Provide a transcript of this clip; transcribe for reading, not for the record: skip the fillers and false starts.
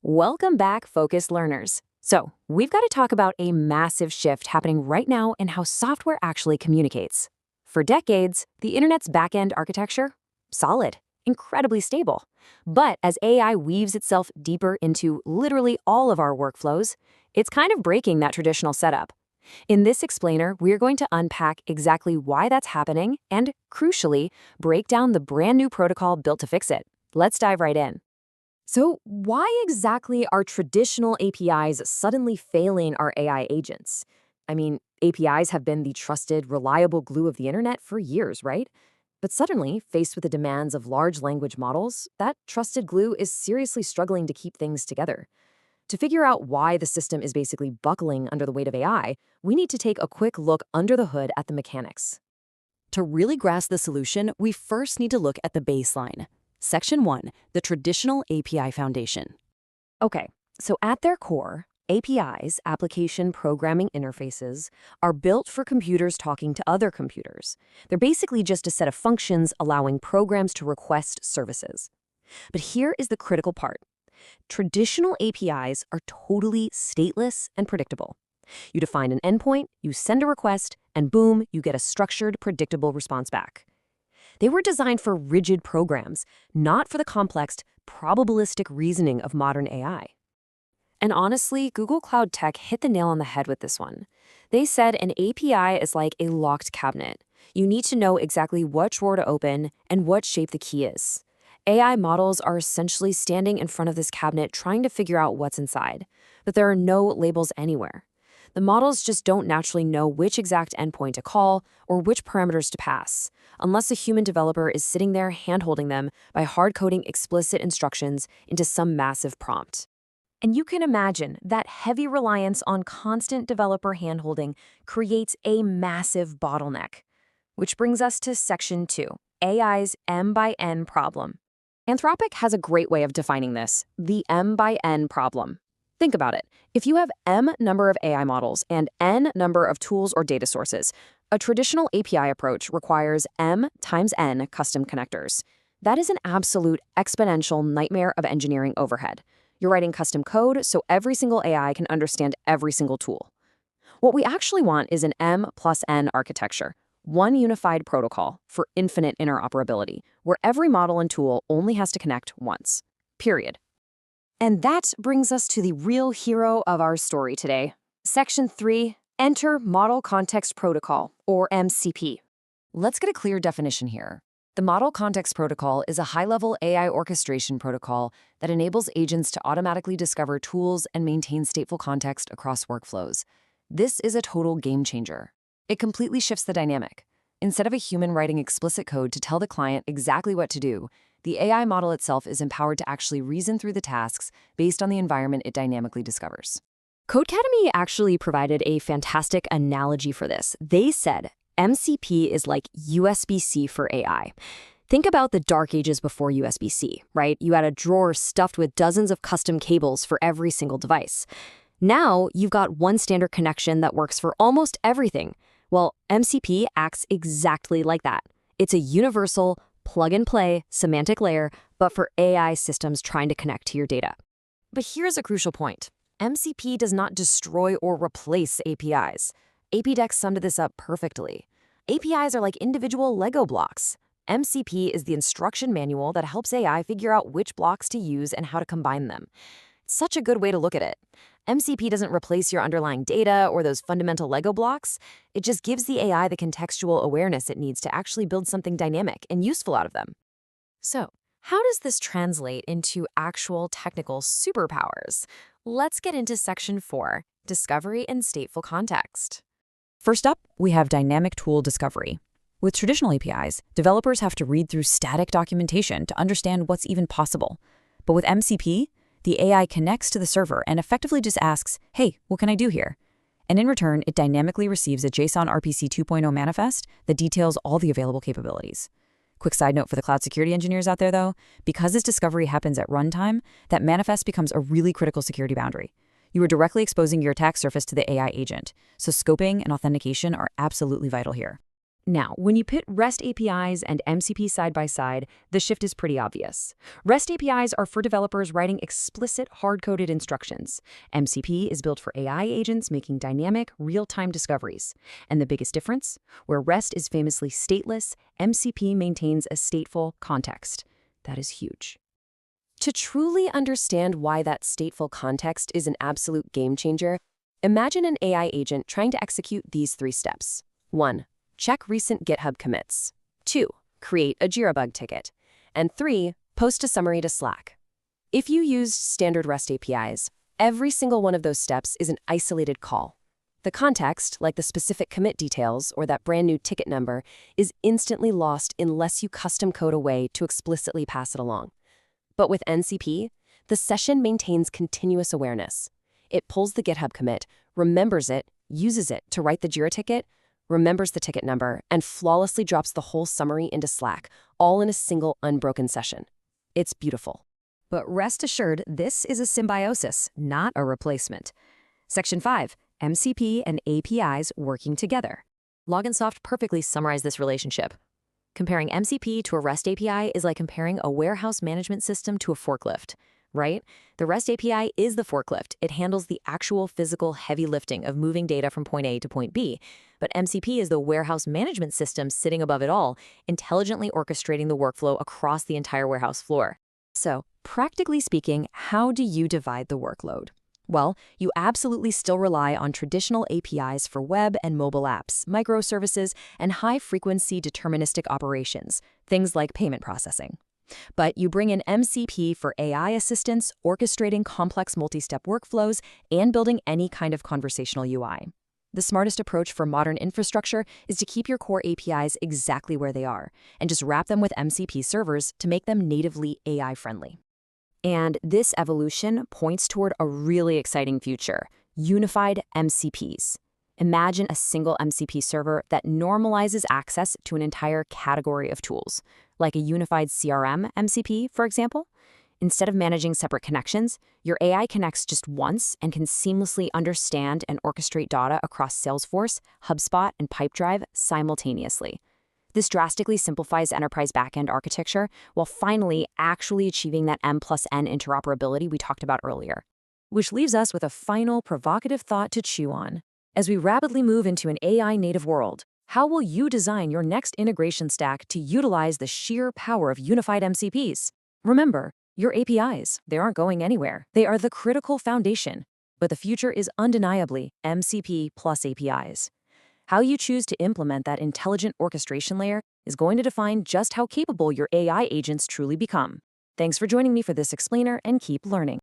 Welcome back, focused learners. So, we've got to talk about a massive shift happening right now in how software actually communicates. For decades, the internet's backend architecture, solid, incredibly stable. But as AI weaves itself deeper into literally all of our workflows, it's kind of breaking that traditional setup. In this explainer, we're going to unpack exactly why that's happening and, crucially, break down the brand new protocol built to fix it. Let's dive right in. So, why exactly are traditional APIs suddenly failing our AI agents? I mean, APIs have been the trusted, reliable glue of the internet for years, right? But suddenly, faced with the demands of large language models, that trusted glue is seriously struggling to keep things together. To figure out why the system is basically buckling under the weight of AI, we need to take a quick look under the hood at the mechanics. To really grasp the solution, we first need to look at the baseline. Section 1, the traditional API foundation. Okay, so at their core, APIs, application programming interfaces, are built for computers talking to other computers. They're basically just a set of functions allowing programs to request services. But here is the critical part. Traditional APIs are totally stateless and predictable. You define an endpoint, you send a request, and boom, you get a structured, predictable response back. They were designed for rigid programs, not for the complex, probabilistic reasoning of modern AI. And honestly, Google Cloud Tech hit the nail on the head with this one. They said an API is like a locked cabinet. You need to know exactly what drawer to open and what shape the key is. AI models are essentially standing in front of this cabinet trying to figure out what's inside, but there are no labels anywhere. The models just don't naturally know which exact endpoint to call or which parameters to pass, unless a human developer is sitting there hand-holding them by hard-coding explicit instructions into some massive prompt. And you can imagine that heavy reliance on constant developer hand-holding creates a massive bottleneck. Which brings us to Section 2, AI's M by N problem. Anthropic has a great way of defining this, the M by N problem. Think about it. If you have M number of AI models and N number of tools or data sources, a traditional API approach requires M times N custom connectors. That is an absolute exponential nightmare of engineering overhead. You're writing custom code so every single AI can understand every single tool. What we actually want is an M plus N architecture, one unified protocol for infinite interoperability, where every model and tool only has to connect once. Period. And that brings us to the real hero of our story today. Section 3, Enter Model Context Protocol, or MCP. Let's get a clear definition here. The Model Context Protocol is a high-level AI orchestration protocol that enables agents to automatically discover tools and maintain stateful context across workflows. This is a total game changer. It completely shifts the dynamic. Instead of a human writing explicit code to tell the client exactly what to do, the AI model itself is empowered to actually reason through the tasks based on the environment it dynamically discovers. Codecademy actually provided a fantastic analogy for this. They said MCP is like USB-C for AI. Think about the dark ages before USB-C, right? You had a drawer stuffed with dozens of custom cables for every single device. Now, you've got one standard connection that works for almost everything. Well, MCP acts exactly like that. It's a universal, plug-and-play semantic layer, but for AI systems trying to connect to your data. But here's a crucial point. MCP does not destroy or replace APIs. APDEX summed this up perfectly. APIs are like individual Lego blocks. MCP is the instruction manual that helps AI figure out which blocks to use and how to combine them. It's such a good way to look at it. MCP doesn't replace your underlying data or those fundamental Lego blocks. It just gives the AI the contextual awareness it needs to actually build something dynamic and useful out of them. So, how does this translate into actual technical superpowers? Let's get into Section 4, Discovery and Stateful Context. First up, we have dynamic tool discovery. With traditional APIs, developers have to read through static documentation to understand what's even possible. But with MCP, the AI connects to the server and effectively just asks, hey, what can I do here? And in return, it dynamically receives a JSON RPC 2.0 manifest that details all the available capabilities. Quick side note for the cloud security engineers out there, though, because this discovery happens at runtime, that manifest becomes a really critical security boundary. You are directly exposing your attack surface to the AI agent, so scoping and authentication are absolutely vital here. Now, when you put REST APIs and MCP side by side, the shift is pretty obvious. REST APIs are for developers writing explicit, hard-coded instructions. MCP is built for AI agents making dynamic, real-time discoveries. And the biggest difference? Where REST is famously stateless, MCP maintains a stateful context. That is huge. To truly understand why that stateful context is an absolute game changer, imagine an AI agent trying to execute these 3 steps. 1. Check recent GitHub commits. 2. Create a Jira bug ticket. And 3. Post a summary to Slack. If you used standard REST APIs, every single one of those steps is an isolated call. The context, like the specific commit details or that brand new ticket number, is instantly lost unless you custom code a way to explicitly pass it along. But with MCP, the session maintains continuous awareness. It pulls the GitHub commit, remembers it, uses it to write the Jira ticket, remembers the ticket number, and flawlessly drops the whole summary into Slack, all in a single unbroken session. It's beautiful. But rest assured, this is a symbiosis, not a replacement. Section 5, MCP and APIs working together. Loginsoft perfectly summarized this relationship. Comparing MCP to a REST API is like comparing a warehouse management system to a forklift, right? The REST API is the forklift. It handles the actual physical heavy lifting of moving data from point A to point B. But MCP is the warehouse management system sitting above it all, intelligently orchestrating the workflow across the entire warehouse floor. So, practically speaking, how do you divide the workload? Well, you absolutely still rely on traditional APIs for web and mobile apps, microservices, and high-frequency deterministic operations, things like payment processing. But you bring in MCP for AI assistance, orchestrating complex multi-step workflows, and building any kind of conversational UI. The smartest approach for modern infrastructure is to keep your core APIs exactly where they are, and just wrap them with MCP servers to make them natively AI-friendly. And this evolution points toward a really exciting future: unified MCPs. Imagine a single MCP server that normalizes access to an entire category of tools, like a unified CRM MCP, for example. Instead of managing separate connections, your AI connects just once and can seamlessly understand and orchestrate data across Salesforce, HubSpot, and Pipedrive simultaneously. This drastically simplifies enterprise backend architecture while finally actually achieving that M+N interoperability we talked about earlier. Which leaves us with a final provocative thought to chew on. As we rapidly move into an AI-native world, how will you design your next integration stack to utilize the sheer power of unified MCPs? Remember, your APIs, they aren't going anywhere. They are the critical foundation. But the future is undeniably MCP plus APIs. How you choose to implement that intelligent orchestration layer is going to define just how capable your AI agents truly become. Thanks for joining me for this explainer, and keep learning.